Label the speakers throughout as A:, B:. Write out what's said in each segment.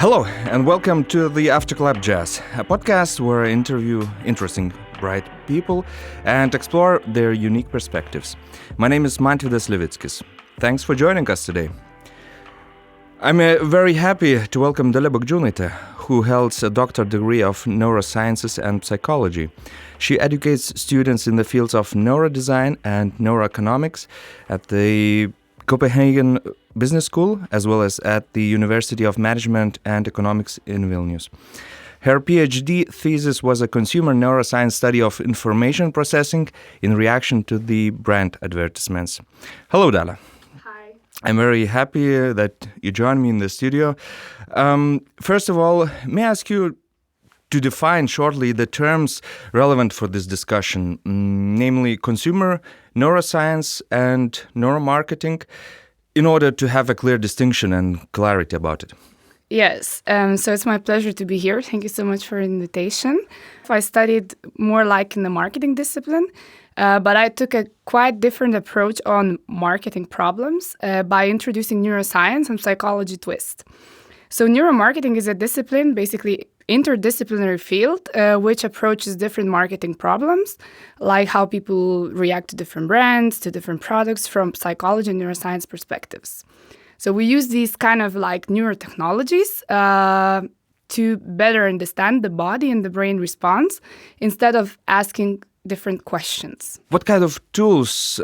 A: Hello, and welcome to the Afterclap Jazz, a podcast where I interview interesting, bright people and explore their unique perspectives. My name is Mantvydas Levickis. Thanks for joining us today. I'm very happy to welcome Dalia Bagdziunaite, who holds a doctorate degree of neurosciences and psychology. She educates students in the fields of neurodesign and neuroeconomics at the Copenhagen Business School, as well as at the University of Management and Economics in Vilnius. Her PhD thesis was a consumer neuroscience study of information processing in reaction to the brand advertisements. Hello, Dalia.
B: Hi.
A: I'm very happy that you joined me in the studio. First of all, may I ask you to define shortly the terms relevant for this discussion, namely consumer neuroscience and neuromarketing, in order to have a clear distinction and clarity about it.
B: Yes, so it's my pleasure to be here. Thank you so much for the invitation. I studied more like in the marketing discipline, but I took a quite different approach on marketing problems by introducing neuroscience and psychology twist. So neuromarketing is a discipline, basically interdisciplinary field, which approaches different marketing problems, like how people react to different brands, to different products from psychology and neuroscience perspectives. So we use these kind of like neurotechnologies to better understand the body and the brain response instead of asking different questions.
A: What kind of tools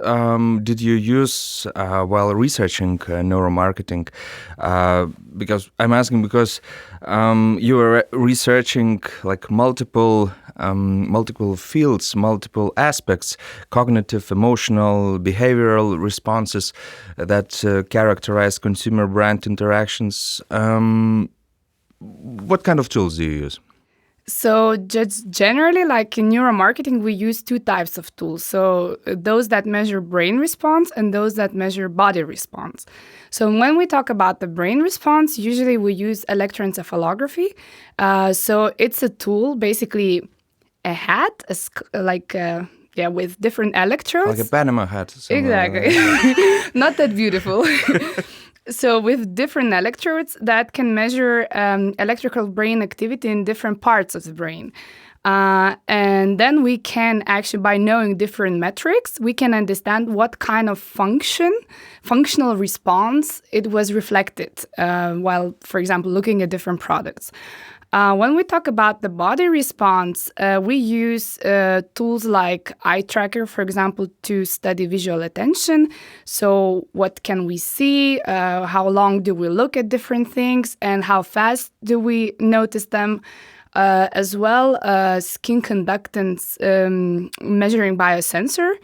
A: did you use while researching neuromarketing? Because I'm asking because you were researching like multiple fields, multiple aspects, cognitive, emotional, behavioral responses that characterize consumer brand interactions. What kind of tools do you use?
B: So just generally, like in neuromarketing, we use two types of tools. So those that measure brain response and those that measure body response. So when we talk about the brain response, usually we use electroencephalography. So it's a tool, basically a hat, with different electrodes.
A: Like a Panama hat.
B: Exactly. Not that beautiful. So with different electrodes that can measure electrical brain activity in different parts of the brain. And then we can actually, by knowing different metrics, we can understand what kind of functional response it was reflected while, for example, looking at different products. When we talk about the body response, we use tools like eye tracker, for example, to study visual attention. So what can we see? How long do we look at different things? And how fast do we notice them? As well, skin conductance measuring biosensor,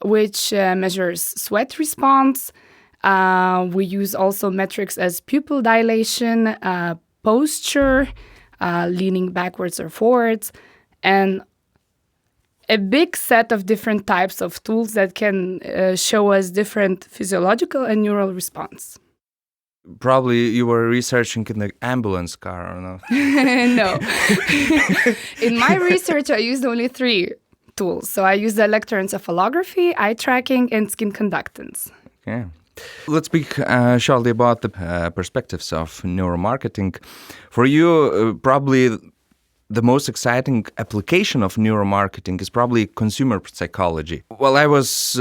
B: which measures sweat response. We use also metrics as pupil dilation, posture, leaning backwards or forwards, and a big set of different types of tools that can show us different physiological and neural response.
A: Probably you were researching in the ambulance car, or no?
B: No. In my research, I used only three tools. So I used electroencephalography, eye tracking, and skin conductance.
A: Okay. Let's speak shortly about the perspectives of neuromarketing. For you, probably the most exciting application of neuromarketing is probably consumer psychology. While I was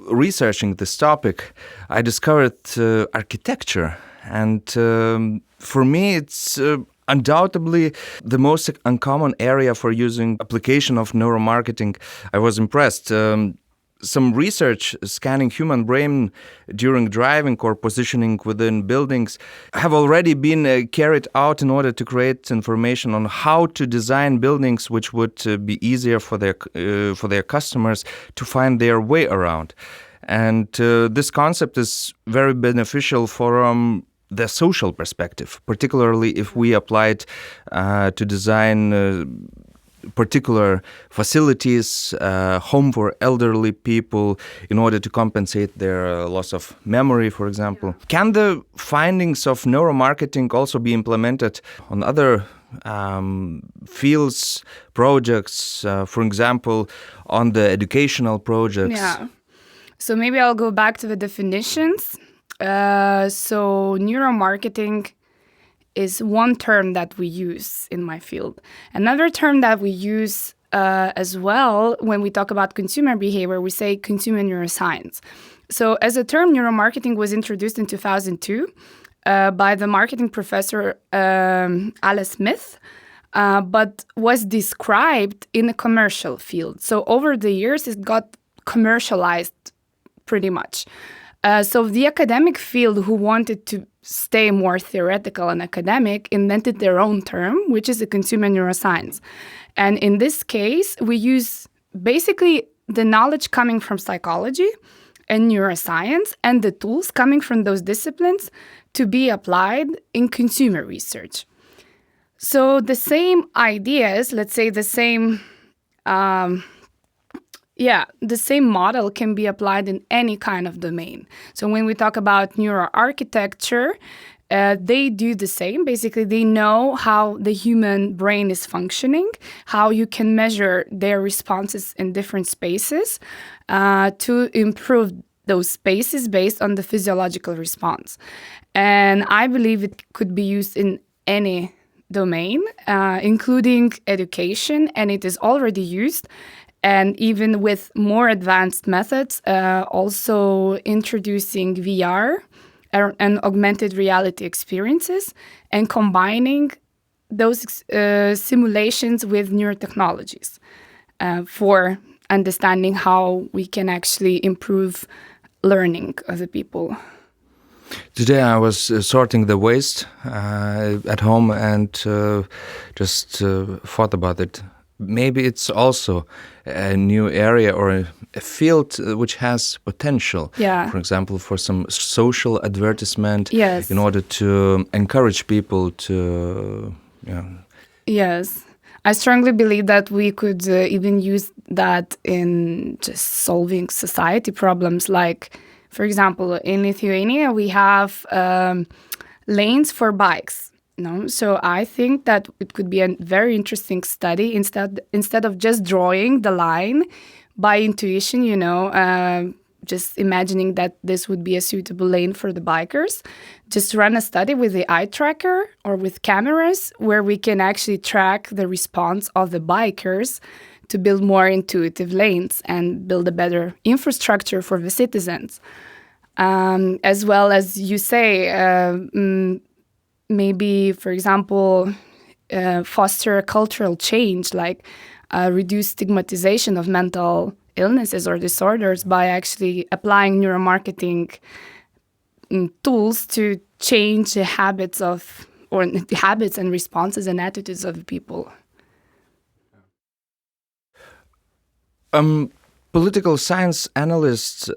A: researching this topic, I discovered architecture. And for me, it's undoubtedly the most uncommon area for using application of neuromarketing. I was impressed. Some research scanning human brain during driving or positioning within buildings have already been carried out in order to create information on how to design buildings which would be easier for their customers to find their way around. And this concept is very beneficial for the social perspective, particularly if we apply it to design particular facilities, home for elderly people, in order to compensate their loss of memory, for example. Can the findings of neuromarketing also be implemented on other fields, projects, for example, on the educational projects?
B: Yeah. So maybe I'll go back to the definitions. So neuromarketing is one term that we use in my field. Another term that we use as well when we talk about consumer behavior, we say consumer neuroscience. So as a term, neuromarketing was introduced in 2002 by the marketing professor Alice Smith, but was described in a commercial field. So over the years, it got commercialized pretty much. So the academic field who wanted to stay more theoretical and academic invented their own term, which is a consumer neuroscience. And in this case, we use basically the knowledge coming from psychology and neuroscience and the tools coming from those disciplines to be applied in consumer research. So the same ideas, let's say the same model can be applied in any kind of domain. So when we talk about neuroarchitecture, they do the same. Basically, they know how the human brain is functioning, how you can measure their responses in different spaces to improve those spaces based on the physiological response. And I believe it could be used in any domain, including education, and it is already used. And even with more advanced methods, also introducing VR and augmented reality experiences and combining those simulations with neurotechnologies for understanding how we can actually improve learning of the people.
A: Today I was sorting the waste at home and just thought about it. Maybe it's also a new area or a field which has potential.
B: Yeah.
A: For example, for some social advertisement,
B: Yes.
A: in order to encourage people to.
B: Yes. I strongly believe that we could even use that in just solving society problems. Like, for example, in Lithuania, we have lanes for bikes. So I think that it could be a very interesting study instead of just drawing the line by intuition, just imagining that this would be a suitable lane for the bikers. Just run a study with the eye tracker or with cameras where we can actually track the response of the bikers to build more intuitive lanes and build a better infrastructure for the citizens. As well as you say, maybe, for example, foster a cultural change, like reduce stigmatization of mental illnesses or disorders by actually applying neuromarketing tools to change the habits and responses and attitudes of the people.
A: Political science analysts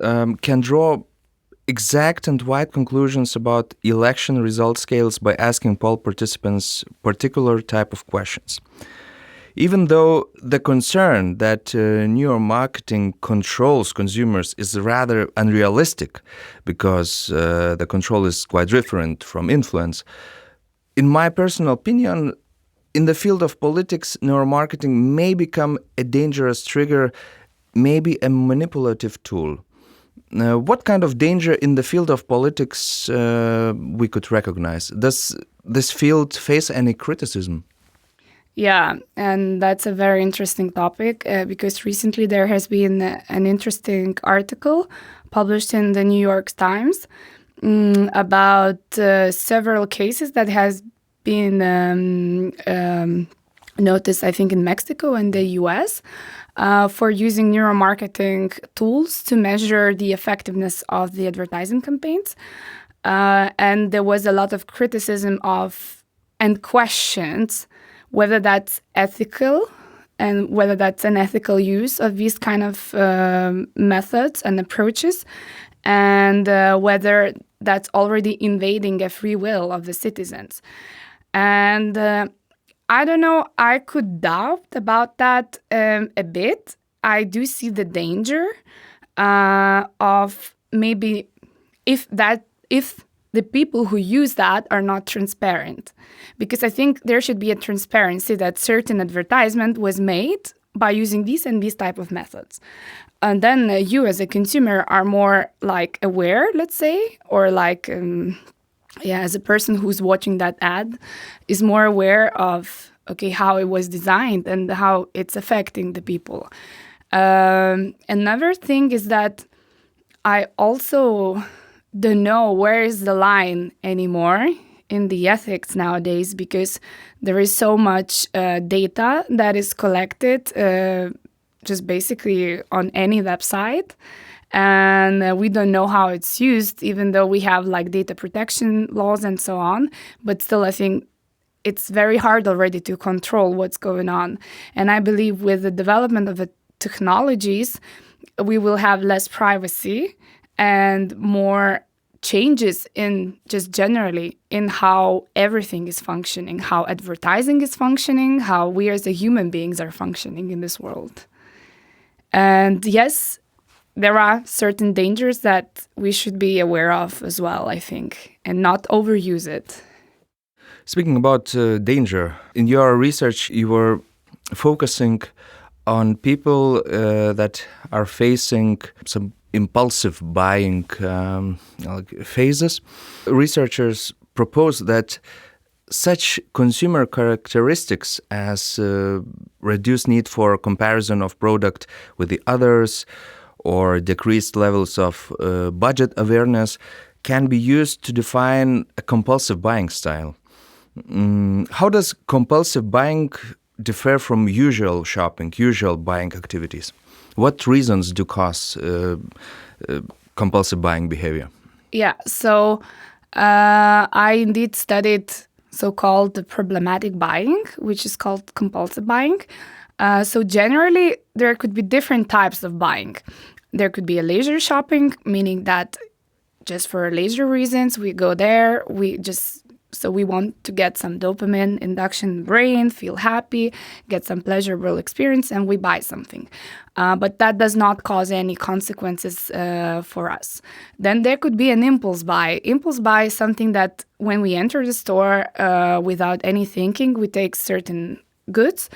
A: can draw exact and wide conclusions about election result scales by asking poll participants particular type of questions. Even though the concern that neuromarketing controls consumers is rather unrealistic because the control is quite different from influence, in my personal opinion, in the field of politics, neuromarketing may become a dangerous trigger, maybe a manipulative tool. What kind of danger in the field of politics we could recognize? Does this field face any criticism?
B: Yeah, and that's a very interesting topic because recently there has been an interesting article published in the New York Times about several cases that has been noticed, I think, in Mexico and the US for using neuromarketing tools to measure the effectiveness of the advertising campaigns. And there was a lot of criticism and questions whether that's ethical and whether that's an ethical use of these kind of methods and approaches, and whether that's already invading a free will of the citizens. And I don't know, I could doubt about that a bit. I do see the danger of maybe if the people who use that are not transparent. Because I think there should be a transparency that certain advertisement was made by using these and these type of methods. And then you as a consumer are more like aware, let's say, or like as a person who's watching that ad, is more aware of, okay, how it was designed and how it's affecting the people. Another thing is that I also don't know where is the line anymore in the ethics nowadays, because there is so much data that is collected just basically on any website, and we don't know how it's used, even though we have like data protection laws and so on. But still, I think it's very hard already to control what's going on. And I believe with the development of the technologies, we will have less privacy and more changes in just generally in how everything is functioning, how advertising is functioning, how we as a human beings are functioning in this world. And yes, there are certain dangers that we should be aware of as well, I think, and not overuse it.
A: Speaking about danger, in your research, you were focusing on people that are facing some impulsive buying phases. Researchers propose that such consumer characteristics as reduced need for comparison of product with the others or decreased levels of budget awareness can be used to define a compulsive buying style. How does compulsive buying differ from usual shopping, usual buying activities? What reasons do cause compulsive buying behavior?
B: Yeah, so I indeed studied so-called problematic buying, which is called compulsive buying. So generally, there could be different types of buying. There could be a leisure shopping, meaning that just for leisure reasons, we go there, so we want to get some dopamine induction in the brain, feel happy, get some pleasurable experience, and we buy something. But that does not cause any consequences for us. Then there could be an impulse buy. Impulse buy is something that when we enter the store without any thinking, we take certain goods.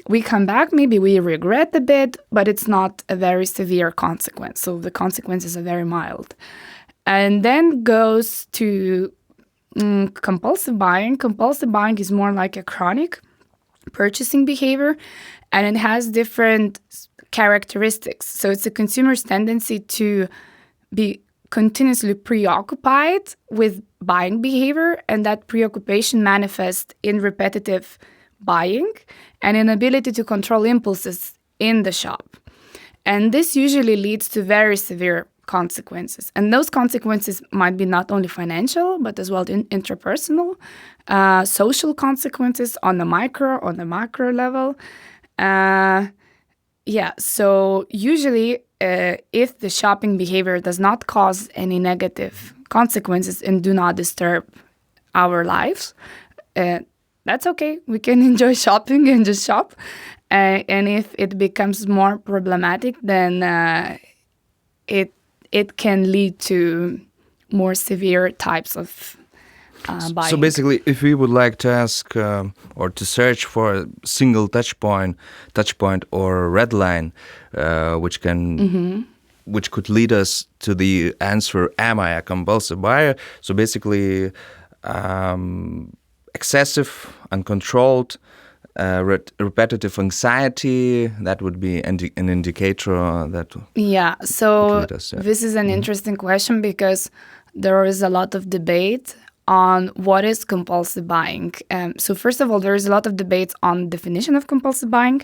B: We come back, maybe we regret a bit, but it's not a very severe consequence. So the consequences are very mild. And then goes to compulsive buying. Compulsive buying is more like a chronic purchasing behavior, and it has different characteristics. So it's a consumer's tendency to be continuously preoccupied with buying behavior, and that preoccupation manifests in repetitive buying and inability to control impulses in the shop. And this usually leads to very severe consequences. And those consequences might be not only financial, but as well interpersonal, social consequences on the micro, on the macro level. So usually if the shopping behavior does not cause any negative consequences and do not disturb our lives, that's okay. We can enjoy shopping and just shop. And if it becomes more problematic, then it can lead to more severe types of buying.
A: So basically, if we would like to ask or to search for a single touch point or red line, which could lead us to the answer, am I a compulsive buyer? So basically, excessive, uncontrolled, repetitive anxiety, that would be an indicator that
B: so
A: lead us,
B: this is an interesting question, because there is a lot of debate on what is compulsive buying. So first of all, there is a lot of debate on definition of compulsive buying.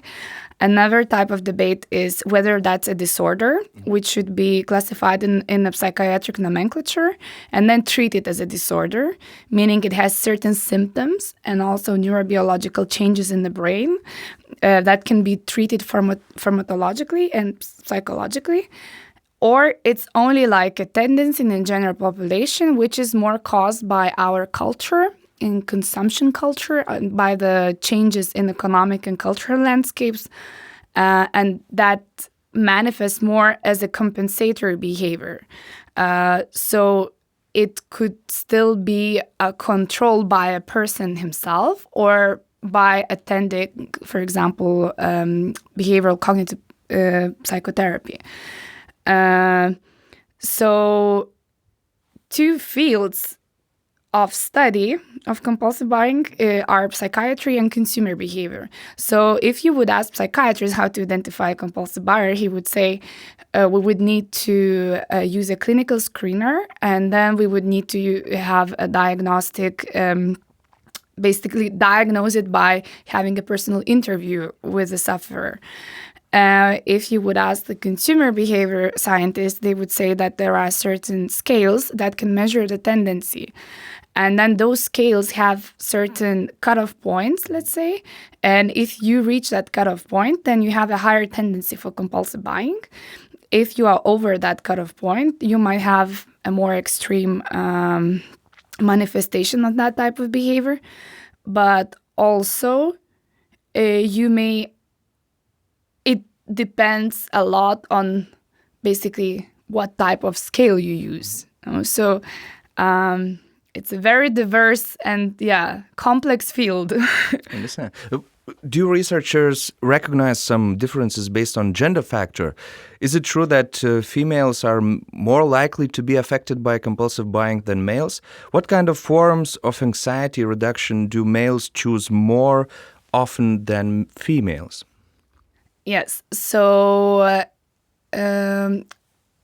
B: Another type of debate is whether that's a disorder, which should be classified in a psychiatric nomenclature and then treated as a disorder, meaning it has certain symptoms and also neurobiological changes in the brain that can be treated pharmacologically and psychologically. Or it's only like a tendency in the general population, which is more caused by our culture, in consumption culture, and by the changes in economic and cultural landscapes, and that manifests more as a compensatory behavior. So it could still be controlled by a person himself or by attending, for example, behavioral cognitive psychotherapy. So two fields of study of compulsive buying are psychiatry and consumer behavior. So if you would ask psychiatrists how to identify a compulsive buyer, he would say we would need to use a clinical screener, and then we would need to have a diagnostic, basically diagnose it by having a personal interview with the sufferer. If you would ask the consumer behavior scientists, they would say that there are certain scales that can measure the tendency. And then those scales have certain cutoff points, let's say. And if you reach that cutoff point, then you have a higher tendency for compulsive buying. If you are over that cutoff point, you might have a more extreme manifestation of that type of behavior. But also, it depends a lot on basically what type of scale you use. So it's a very diverse and complex field.
A: I understand. Do researchers recognize some differences based on gender factor? Is it true that females are more likely to be affected by compulsive buying than males? What kind of forms of anxiety reduction do males choose more often than females?
B: Yes. So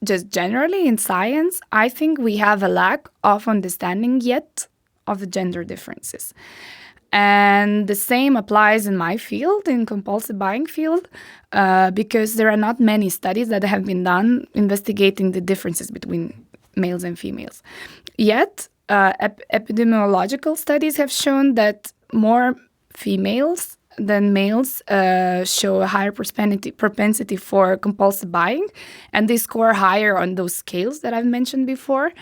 B: just generally in science, I think we have a lack of understanding yet of the gender differences. And the same applies in my field, in compulsive buying field, because there are not many studies that have been done investigating the differences between males and females. Yet, epidemiological studies have shown that more females than males show a higher propensity for compulsive buying, and they score higher on those scales that I've mentioned before.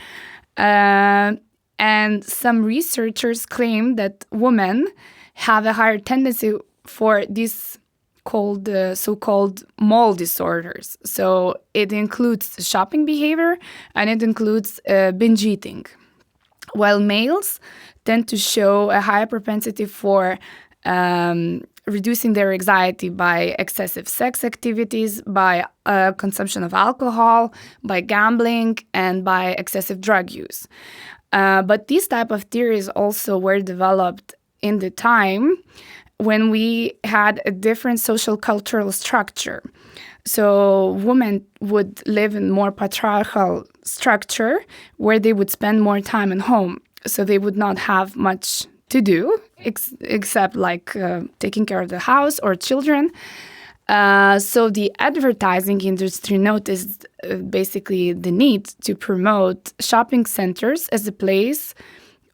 B: And some researchers claim that women have a higher tendency for these so-called mall disorders. So it includes shopping behavior and it includes binge eating, while males tend to show a higher propensity for reducing their anxiety by excessive sex activities, by consumption of alcohol, by gambling, and by excessive drug use. But these type of theories also were developed in the time when we had a different social cultural structure. So women would live in more patriarchal structure where they would spend more time at home. So they would not have much to do except taking care of the house or children. So the advertising industry noticed basically the need to promote shopping centers as a place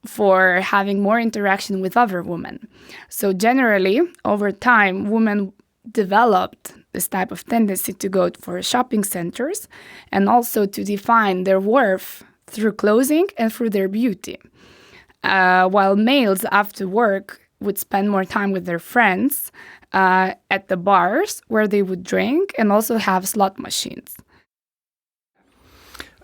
B: for having more interaction with other women. So generally, over time, women developed this type of tendency to go for shopping centers and also to define their worth through clothing and through their beauty. While males after work would spend more time with their friends at the bars where they would drink and also have slot machines.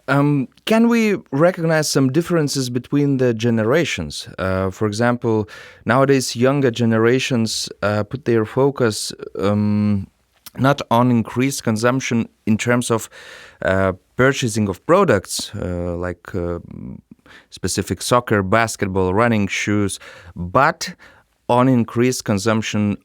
A: Can we recognize some differences between the generations? For example, nowadays younger generations put their focus not on increased consumption in terms of purchasing of products like specific soccer, basketball, running shoes, but on increased consumption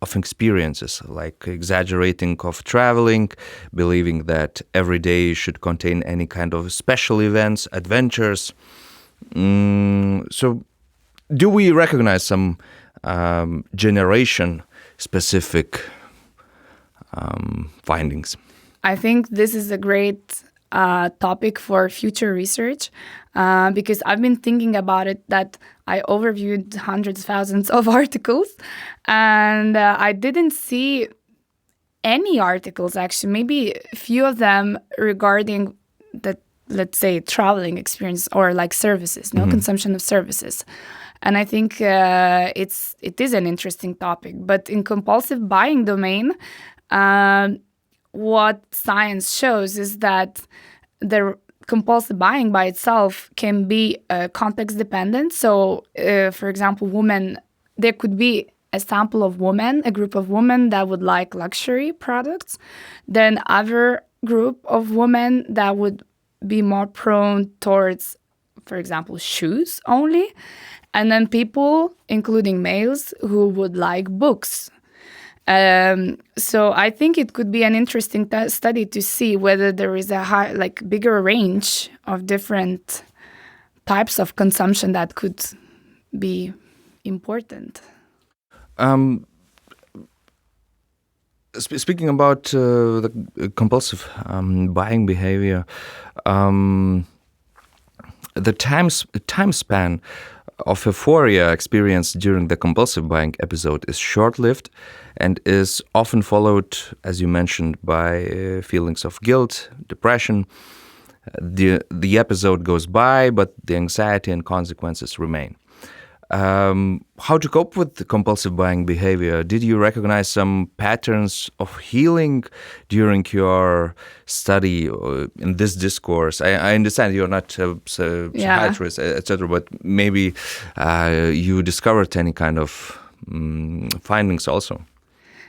A: of experiences, like exaggerating of traveling, believing that every day should contain any kind of special events, adventures. So do we recognize some generation-specific findings?
B: I think this is a great topic for future research because I've been thinking about it, that I overviewed hundreds of thousands of articles and I didn't see any articles, actually, maybe a few of them regarding the, let's say, traveling experience or like services, consumption of services. And I think it is an interesting topic. But in compulsive buying domain, what science shows is that the compulsive buying by itself can be context dependent. So, for example, there could be a sample of women, a group of women that would like luxury products, then other group of women that would be more prone towards for example, shoes only, and then people, including males, who would like books. So I think it could be an interesting study to see whether there is a bigger range of different types of consumption that could be important.
A: Speaking about the compulsive buying behavior, the time span of euphoria experienced during the compulsive buying episode is short-lived and is often followed, as you mentioned, by feelings of guilt, depression. The episode goes by, but the anxiety and consequences remain. How to cope with the compulsive buying behavior? Did you recognize some patterns of healing during your study in this discourse? I understand you're not a psychiatrist, etc., but maybe you discovered any kind of findings also.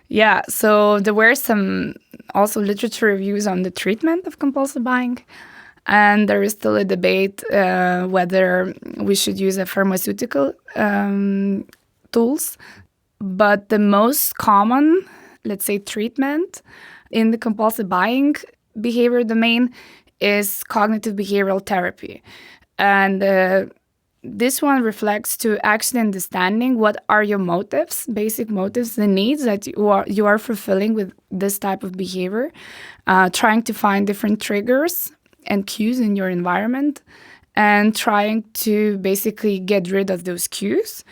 B: Yeah, so there were some also literature reviews on the treatment of compulsive buying. And there is still a debate whether we should use a pharmaceutical tools. But the most common, let's say, treatment in the compulsive buying behavior domain is cognitive behavioral therapy. And this one reflects to actually understanding what are your motives, basic motives, the needs that you are fulfilling with this type of behavior, trying to find different triggers and cues in your environment, and trying to basically get rid of those cues,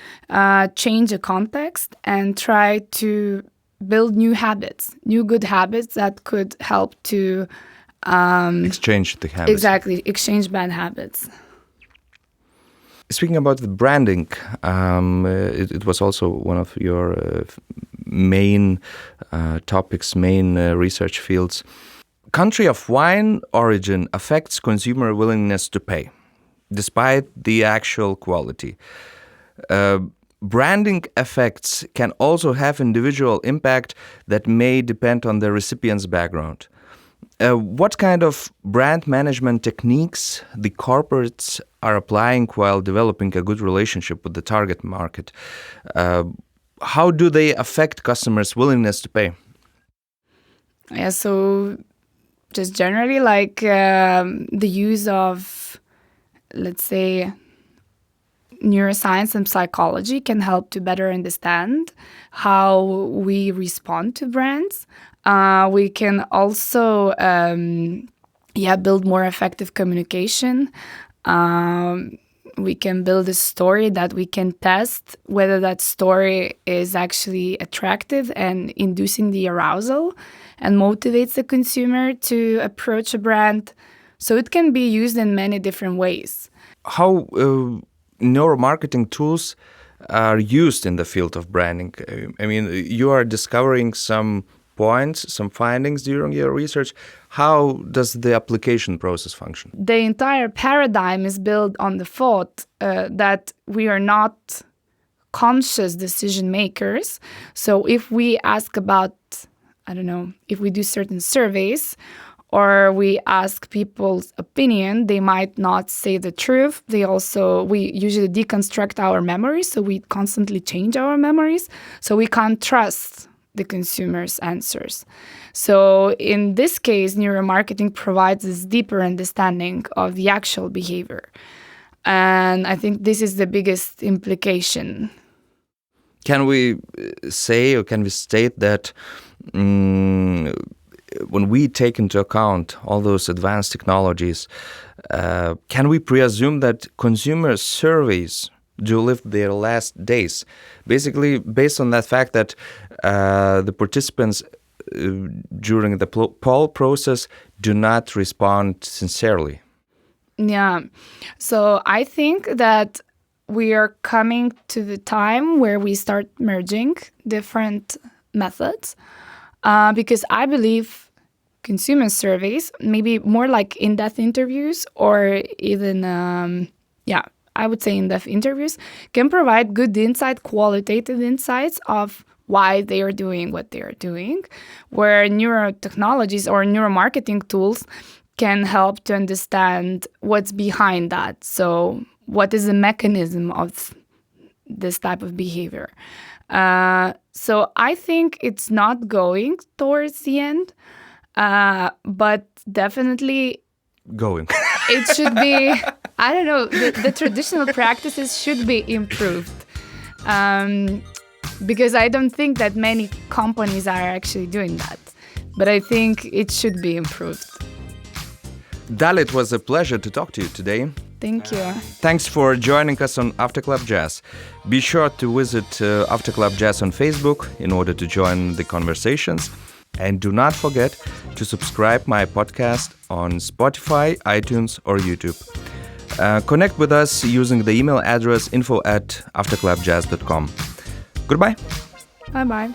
B: change the context, and try to build new habits, new good habits that could help to
A: exchange the habits.
B: Exactly, exchange bad habits.
A: Speaking about the branding, it was also one of your main topics, main research fields. Country of wine origin affects consumer willingness to pay, despite the actual quality. Branding effects can also have individual impact that may depend on the recipient's background. What kind of brand management techniques the corporates are applying while developing a good relationship with the target market? How do they affect customers' willingness to pay?
B: Yeah, so just generally, the use of, let's say, neuroscience and psychology can help to better understand how we respond to brands. We can also, build more effective communication. We can build a story that we can test whether that story is actually attractive and inducing the arousal and motivates the consumer to approach a brand. So it can be used in many different ways.
A: How neuromarketing tools are used in the field of branding? I mean, you are discovering some points, some findings during your research. How does the application process function?
B: The entire paradigm is built on the thought that we are not conscious decision makers. So if we ask about, if we do certain surveys or we ask people's opinion, they might not say the truth. We usually deconstruct our memories, so we constantly change our memories. So we can't trust the consumer's answers. So in this case, neuromarketing provides this deeper understanding of the actual behavior. And I think this is the biggest implication.
A: Can we say or can we state that when we take into account all those advanced technologies, can we presume that consumer surveys do live their last days? Basically, based on that fact that the participants during the poll process do not respond sincerely.
B: Yeah. So I think that we are coming to the time where we start merging different methods because I believe consumer surveys, maybe more like in-depth interviews or even, I would say in-depth interviews, can provide good insight, qualitative insights of why they are doing what they are doing, where neurotechnologies or neuromarketing tools can help to understand what's behind that. So what is the mechanism of this type of behavior? So I think it's not going towards the end, but definitely
A: Going.
B: it should be, I don't know, the traditional practices should be improved. Because I don't think that many companies are actually doing that. But I think it should be improved.
A: Dalia, it was a pleasure to talk to you today.
B: Thank you.
A: Thanks for joining us on Afterclap Jazz. Be sure to visit Afterclap Jazz on Facebook in order to join the conversations. And do not forget to subscribe my podcast on Spotify, iTunes or YouTube. Connect with us using the email address info@afterclapjazz.com. Goodbye.
B: Bye-bye.